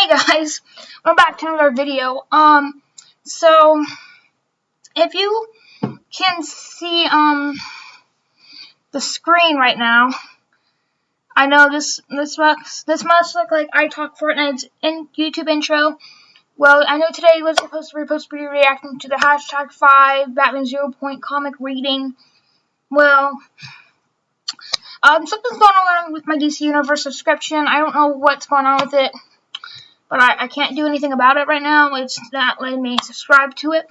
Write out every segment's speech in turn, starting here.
Guys, we're back to another video. So if you can see the screen right now, I know this must look like I Talk Fortnite's YouTube intro. Well, I know today was supposed to be reacting to the #5 Batman 0 Point comic reading. Well, something's going on with my DC Universe subscription. I don't know what's going on with it, but I can't do anything about it right now. It's not letting me subscribe to it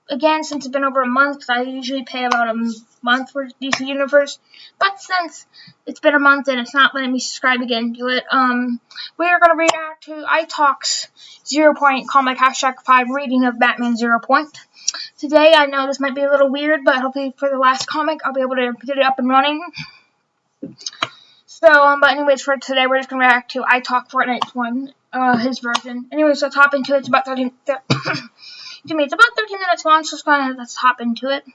again since it's been over a month, because I usually pay about a month for DC Universe. But since it's been a month and it's not letting me subscribe again to it, we are going to react to iTalk's 0 Point comic #5 reading of Batman 0 Point. Today, I know this might be a little weird, but hopefully for the last comic, I'll be able to get it up and running. So, but anyways, for today, we're just going to react to iTalk Fortnite's one, his version. Anyways, let's hop into it. It's about 13, it's about 13 minutes long, so let's hop into it.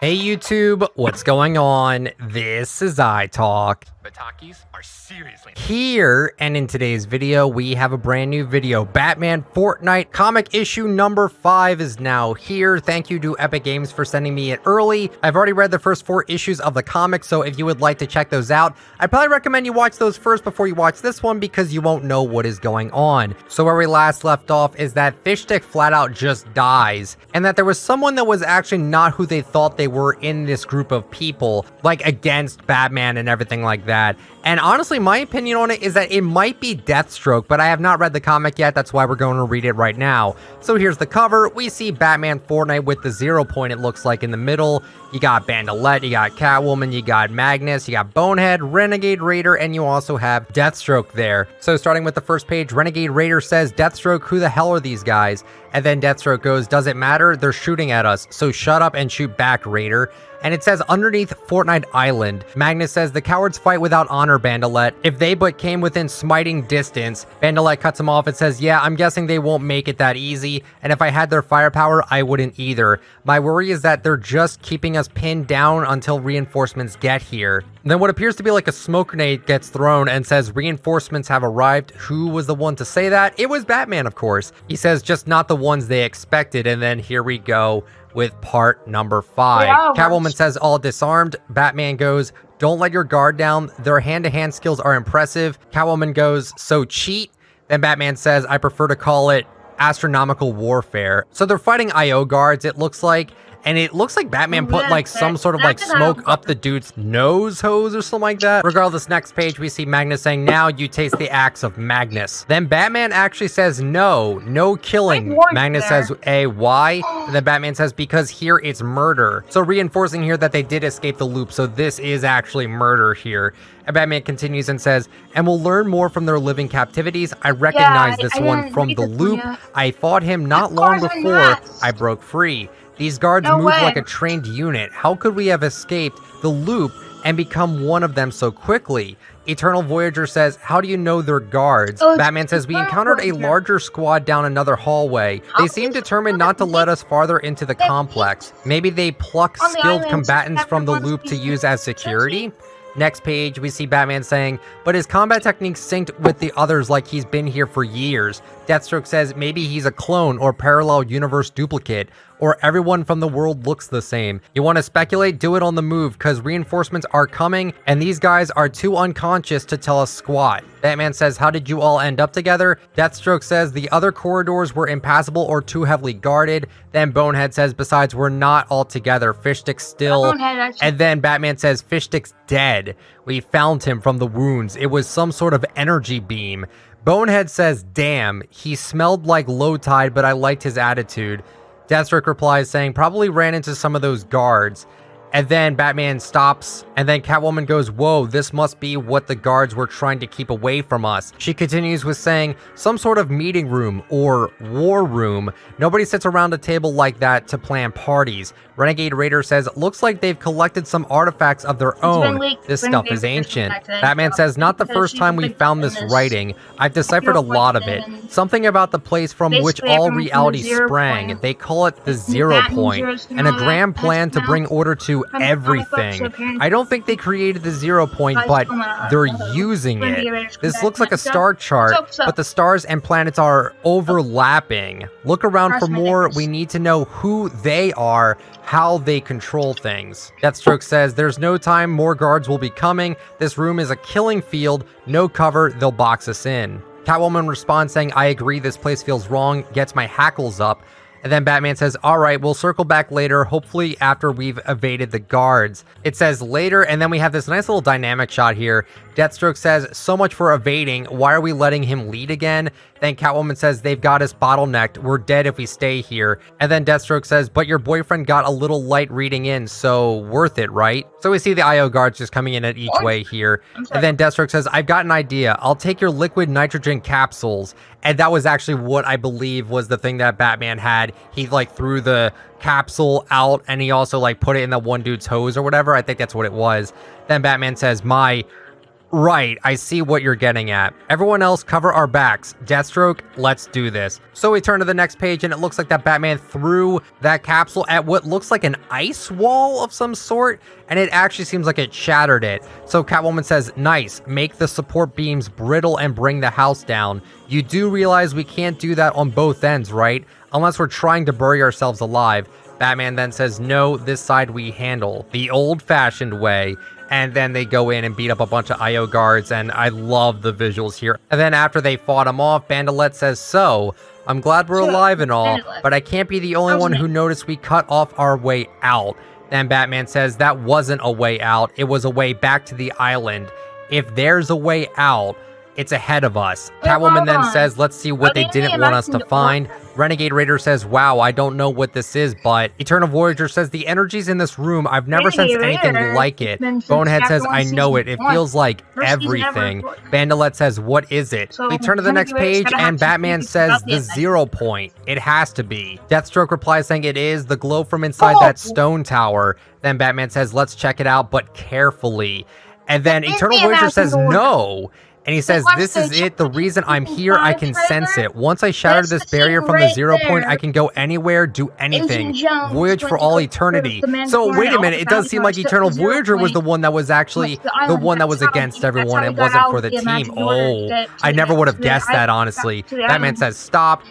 Hey YouTube, what's going on? This is iTalk. Batakis are seriously Here, and in today's video, we have a brand new video. Batman Fortnite comic issue number 5 is now here. Thank you to Epic Games for sending me it early. I've already read the first 4 issues of the comic, so if you would like to check those out, I'd probably recommend you watch those first before you watch this one, because you won't know what is going on. So where we last left off is that Fishstick flat out just dies, and that there was someone that was actually not who they thought they were in this group of people, like against Batman and everything like that. And honestly, my opinion on it is that it might be Deathstroke, but I have not read the comic yet. That's why we're going to read it right now. So here's the cover. We see Batman Fortnite with the 0 Point, it looks like, in the middle. You got Bandolette, you got Catwoman, you got Magnus, you got Bonehead, Renegade Raider, and you also have Deathstroke there. So starting with the first page, Renegade Raider says, "Deathstroke, who the hell are these guys?" And then Deathstroke goes, "Does it matter? They're shooting at us, so shut up and shoot back, Raider." And it says, "Underneath Fortnite Island." Magnus says, "The cowards fight without honor, Bandolette. If they but came within smiting distance." Bandolette cuts him off and says, "Yeah, I'm guessing they won't make it that easy. And if I had their firepower, I wouldn't either. My worry is that they're just keeping us pinned down until reinforcements get here." Then what appears to be like a smoke grenade gets thrown and says, "Reinforcements have arrived." Who was the one to say that? It was Batman, of course. He says, "Just not the ones they expected." And then here we go with part number 5. Yeah, Catwoman says, "All disarmed." Batman goes, "Don't let your guard down. Their hand-to-hand skills are impressive." Catwoman goes, "So cheat?" Then Batman says, "I prefer to call it astronomical warfare." So they're fighting IO guards, it looks like. And it looks like Batman put like some sort of like smoke up the dude's nose hose or something like that. Regardless, next page we see Magnus saying, "Now you taste the axe of Magnus." Then Batman actually says, no killing." Magnus says, why?" And then Batman says, "Because here it's murder." So reinforcing here that they did escape the loop. So this is actually murder here. And Batman continues and says, "And we'll learn more from their living captivities. I recognize this one from the loop. I fought him not long before I broke free. These guards move like a trained unit. How could we have escaped the loop and become one of them so quickly?" Eternal Voyager says, "How do you know they're guards?" Batman says, "We encountered a larger squad down another hallway. They seem determined not to let us farther into the complex. Maybe they pluck skilled combatants from the loop to use as security?" Next page, we see Batman saying, "But his combat techniques synced with the others like he's been here for years." Deathstroke says, "Maybe he's a clone or parallel universe duplicate, or everyone from the world looks the same. You want to speculate? Do it on the move, because reinforcements are coming, and these guys are too unconscious to tell us squat." Batman says, "How did you all end up together?" Deathstroke says, "The other corridors were impassable or too heavily guarded." Then Bonehead says, "Besides, we're not all together. Fishstick's still..." And then Batman says, "Fishstick's dead. We found him from the wounds. It was some sort of energy beam." Bonehead says, "Damn, he smelled like low tide, but I liked his attitude." Deathstroke replies saying, "Probably ran into some of those guards." And then Batman stops, and then Catwoman goes, "Whoa, this must be what the guards were trying to keep away from us." She continues with saying, "Some sort of meeting room or war room. Nobody sits around a table like that to plan parties." Renegade Raider says, "Looks like they've collected some artifacts of their own. This stuff is ancient." Batman says, "Not the first time we found this writing. I've deciphered a lot of it. Something about the place from which all reality sprang. They call it the 0 Point, and a grand plan to bring order to do Comic books everything. appearance. I don't think they created the 0 point, Guys but from, they're the using Renegade it. Raiders This come looks back like a and stuff. star chart, So. but the stars and planets are overlapping. Look around for Cross my more. fingers. We need to know who they are, how they control things. Deathstroke says, there's no time, more guards will be coming. This room is a killing field, no cover, they'll box us in. Catwoman responds saying, I agree, this place feels wrong, gets my hackles up. And then Batman says, all right, we'll circle back later, hopefully after we've evaded the guards. It says later, and then we have this nice little dynamic shot here. Deathstroke says, so much for evading, why are we letting him lead again? Then Catwoman says, they've got us bottlenecked, we're dead if we stay here. And then Deathstroke says, but your boyfriend got a little light reading in, so worth it, right? So we see the IO guards just coming in at each way here. And then Deathstroke says, I've got an idea, I'll take your liquid nitrogen capsules. And that was actually what I believe was the thing that Batman had. He like threw the capsule out and he also like put it in the one dude's hose or whatever. I think that's what it was. Then Batman says, right, I see what you're getting at. Everyone else, cover our backs. Deathstroke, let's do this. So we turn to the next page and it looks like that Batman threw that capsule at what looks like an ice wall of some sort, and it actually seems like it shattered it. So Catwoman says, nice, make the support beams brittle and bring the house down. You do realize we can't do that on both ends, right? Unless we're trying to bury ourselves alive. Batman then says, no, this side we handle the old-fashioned way. And then they go in and beat up a bunch of IO guards, and I love the visuals here. And then after they fought him off, Bandolette says, so, I'm glad we're alive and all, but I can't be the only one who noticed we cut off our way out. Then Batman says, that wasn't a way out, it was a way back to the island. If there's a way out, it's ahead of us. Catwoman then says, let's see what they didn't want us to find. Renegade Raider says, wow, I don't know what this is, but Eternal Voyager says, the energy's in this room. I've never sensed anything like it. Bonehead says, I know it. It feels like everything. Bandolette says, what is it? We turn to the next page, and Batman says, the 0 point. It has to be. Deathstroke replies saying it is the glow from inside that stone tower. Then Batman says, let's check it out, but carefully. And then Eternal Voyager says, no. And he says, this is it, the reason I'm here, I can sense it. Once I shatter this barrier from the 0 point, I can go anywhere, do anything. Voyage for all eternity. So wait a minute, it does seem like Eternal Voyager was the one that was actually the one that was against everyone and wasn't for the team. Oh, I never would have guessed that, honestly. Batman says, stop,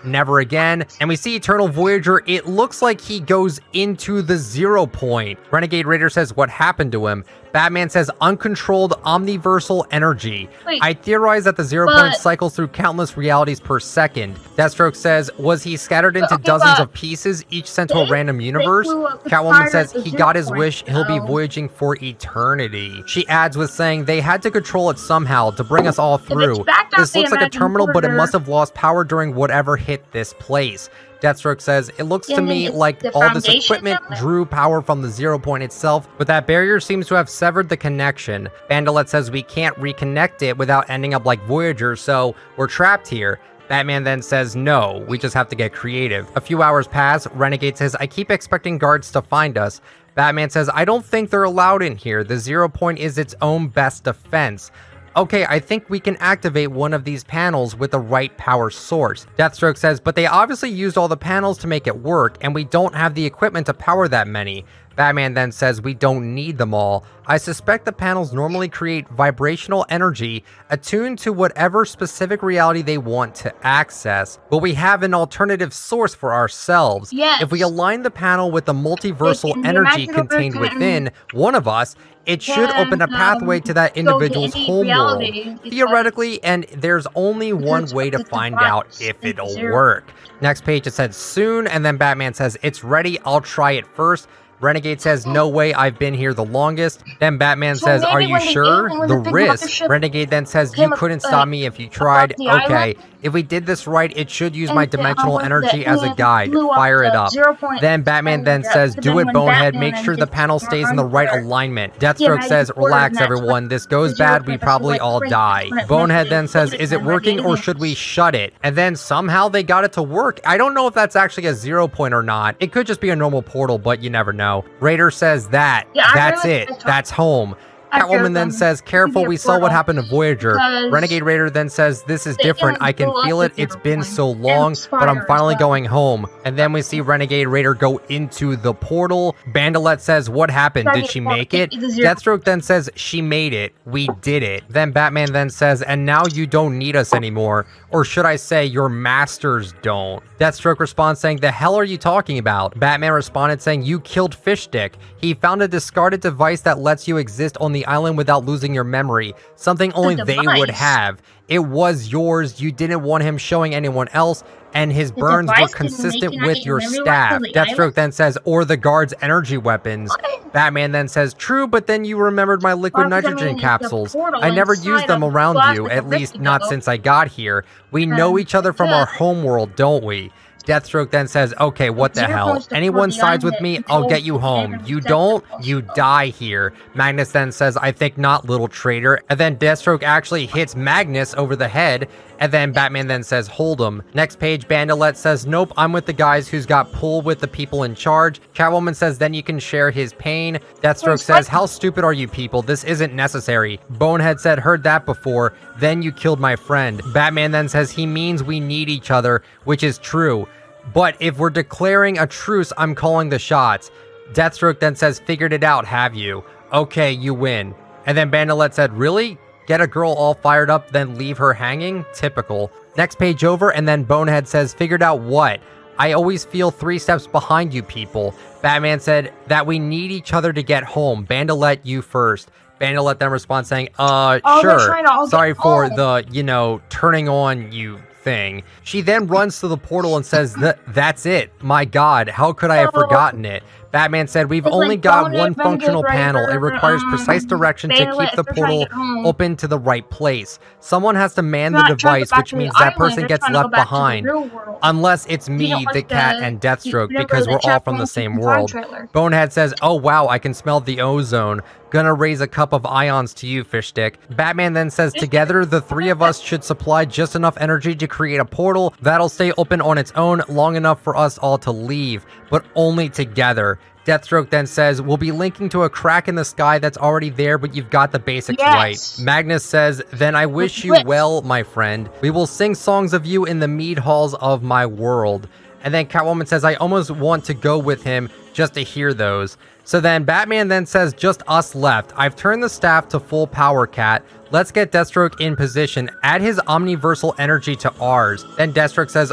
never again. And we see Eternal Voyager, it looks like he goes into the 0 point. Renegade Raider says, what happened to him? Batman says, uncontrolled omniversal energy. I theorize that the 0 point cycles through countless realities per second. Deathstroke says, was he scattered into dozens of pieces, each sent to a random universe? Catwoman says, he got his wish, he'll be voyaging for eternity. She adds with saying, they had to control it somehow to bring us all through. This looks like a terminal, but it must have lost power during whatever hit this place. Deathstroke says, it looks to me like all this equipment drew power from the 0 point itself, but that barrier seems to have severed the connection. Bandolette says we can't reconnect it without ending up like Voyager, so we're trapped here. Batman then says, no, we just have to get creative. A few hours pass. Renegade says, I keep expecting guards to find us. Batman says, I don't think they're allowed in here. The 0 point is its own best defense. Okay, I think we can activate one of these panels with the right power source. Deathstroke says, but they obviously used all the panels to make it work, and we don't have the equipment to power that many. Batman then says we don't need them all. I suspect the panels normally create vibrational energy attuned to whatever specific reality they want to access, but we have an alternative source for ourselves. Yes. If we align the panel with the multiversal energy contained within one of us, it should open a pathway to that individual's homeworld. Theoretically, and there's only one way to find out if it'll work. Next page, it says soon, and then Batman says, it's ready, I'll try it first. Renegade says, no way, I've been here the longest. Then Batman says, are you sure? The risk. Renegade then says, you couldn't stop me if you tried. Okay, if we did this right, it should use my dimensional energy as a guide. Fire it up. Then Batman then says, do it, Bonehead. Make sure the panel stays in the right alignment. Deathstroke says, relax, everyone. This goes bad, we probably all die. Bonehead then says, is it working or should we shut it? And then somehow they got it to work. I don't know if that's actually a 0 point or not. It could just be a normal portal, but you never know. Raider says that's it. That's home. Catwoman then says, careful, we saw what happened to Voyager. Renegade Raider then says, this is different. I can feel it. It's been so long, but I'm finally going home. And then we see Renegade Raider go into the portal. Bandolette says, what happened? Did she make it? Deathstroke then says, she made it. We did it. Then Batman then says, and now you don't need us anymore. Or should I say, your masters don't. Deathstroke responds saying, the hell are you talking about? Batman responded saying, you killed Fishstick. He found a discarded device that lets you exist on the island without losing your memory. Something only they would have. It was yours. You didn't want him showing anyone else, and his burns were consistent with your staff. Deathstroke then says, or the guard's energy weapons. Batman then says, true, but then you remembered my liquid nitrogen capsules. I never used them around you, at least not since I got here. We know each other from our homeworld, don't we? Deathstroke then says, okay, what the hell? Anyone sides with me, I'll get you home. You don't, you die here. Magnus then says, I think not, little traitor. And then Deathstroke actually hits Magnus over the head. And then Batman then says, hold him. Next page, Bandolette says, nope, I'm with the guys who's got pull with the people in charge. Catwoman says, then you can share his pain. Deathstroke says, how stupid are you people? This isn't necessary. Bonehead said, heard that before. Then you killed my friend. Batman then says, he means we need each other, which is true. But if we're declaring a truce, I'm calling the shots. Deathstroke then says, figured it out, have you? Okay, you win. And then Bandolette said, really? Get a girl all fired up, then leave her hanging? Typical. Next page over, and then Bonehead says, figured out what? I always feel 3 steps behind you people. Batman said that we need each other to get home. Bandolette, you first. Bandolette then responds saying, sure. Sorry for the, turning on you thing. She then runs to the portal and says, that's it. My God, how could I have forgotten it? Batman said, we've only got one functional panel. It requires precise direction to keep the portal open to the right place. Someone has to man the device, which means that person gets left behind. Unless it's me, the cat, and Deathstroke, because we're all from the same world. Bonehead says, oh wow, I can smell the ozone. Gonna raise a cup of ions to you, Fishstick. Batman then says, together, the 3 of us should supply just enough energy to create a portal that'll stay open on its own long enough for us all to leave, but only together. Deathstroke then says, we'll be linking to a crack in the sky that's already there, but you've got the basics right. Magnus says, then I wish you well, my friend. We will sing songs of you in the mead halls of my world. And then Catwoman says, I almost want to go with him just to hear those. So then Batman then says, just us left. I've turned the staff to full power, Cat. Let's get Deathstroke in position. Add his omniversal energy to ours. Then Deathstroke says,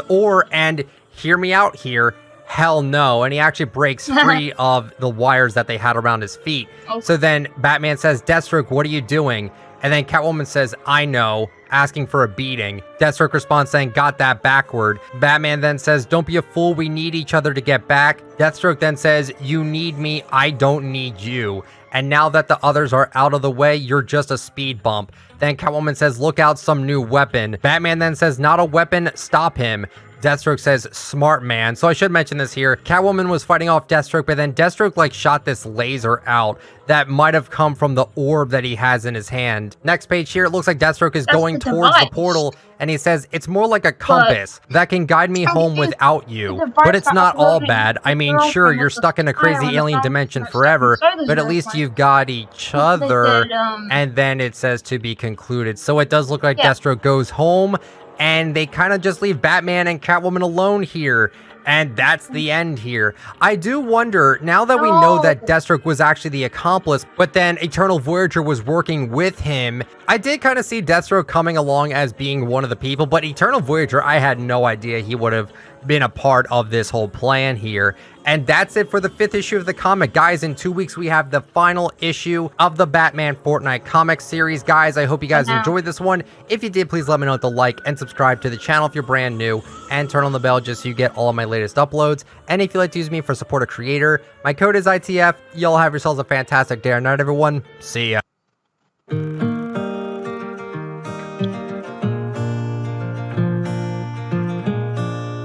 and hear me out here. Hell no. And he actually breaks free of the wires that they had around his feet. So then Batman says, Deathstroke, what are you doing? And then Catwoman says, I know, asking for a beating. Deathstroke responds saying, got that backward. Batman then says, don't be a fool, we need each other to get back. Deathstroke then says, you need me, I don't need you. And now that the others are out of the way, you're just a speed bump. Then Catwoman says, look out, some new weapon. Batman then says, not a weapon, stop him. Deathstroke says, smart man. So I should mention this here. Catwoman was fighting off Deathstroke, but then Deathstroke shot this laser out that might have come from the orb that he has in his hand. Next page here, it looks like Deathstroke is going towards the portal, and he says, it's more like a compass that can guide me home without you. But it's not all bad. I mean, sure, you're stuck in a crazy alien dimension forever, but at least you've got each other. And then it says to be concluded. So it does look like Deathstroke goes home, and they kind of just leave Batman and Catwoman alone here. And that's the end here. I do wonder, now that we know that Deathstroke was actually the accomplice, but then Eternal Voyager was working with him, I did kind of see Deathstroke coming along as being one of the people, but Eternal Voyager, I had no idea he would have been a part of this whole plan here. And that's it for the 5th issue of the comic. Guys, in 2 weeks, we have the final issue of the Batman Fortnite comic series. Guys, I hope you guys enjoyed this one. If you did, please let me know with a like and subscribe to the channel if you're brand new, and turn on the bell just so you get all of my latest uploads. And if you'd like to use me for support a creator, my code is ITF. Y'all have yourselves a fantastic day or night, everyone. See ya.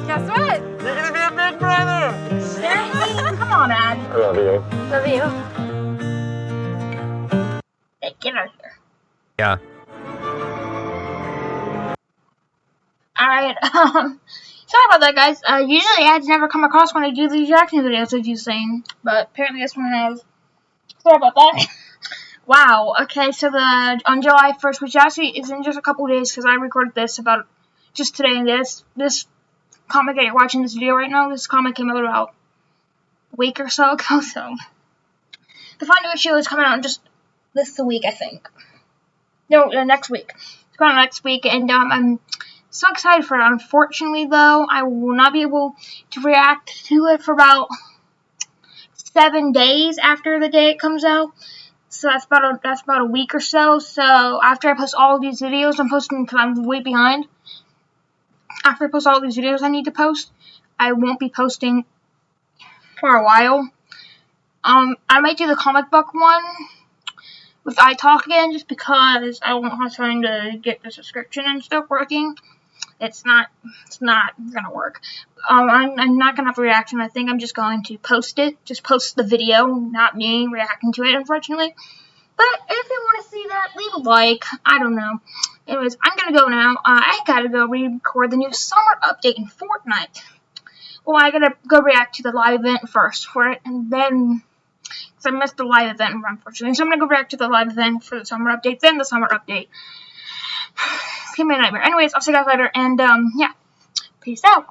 Guess what? You're gonna be a big brother! Come on, Ad. I love you. Love you. Hey, get out of here. Yeah. Alright, sorry about that, guys. Usually ads never come across when I do these reaction videos, as you saying, but apparently this one has. Sorry about that. Wow. Okay, so on July 1st, which actually is in just a couple days, because I recorded this about just today. And this comic that you're watching this video right now, this comic came out about a week or so ago. So the final issue is coming out in just this week, I think. No, next week. It's coming out next week, and I'm so excited for it. Unfortunately, though, I will not be able to react to it for about 7 days after the day it comes out. So that's about a week or so. So after I post all of these videos, I'm posting because I'm way behind. After I post all these videos I need to post, I won't be posting for a while. I might do the comic book one with iTalk again, just because I won't have time to get the subscription and stuff working. It's not gonna work. I'm not gonna have a reaction. I think I'm just going to post post the video, not me reacting to it, unfortunately. But if you want to see that, leave a like. I don't know. Anyways, I'm gonna go now. I gotta go record the new summer update in Fortnite. Well, I gotta go react to the live event first for it, and then, because I missed the live event, unfortunately. So I'm gonna go react to the live event for the summer update, then the summer update. It's gonna be a nightmare. Anyways, I'll see you guys later, and yeah, peace out.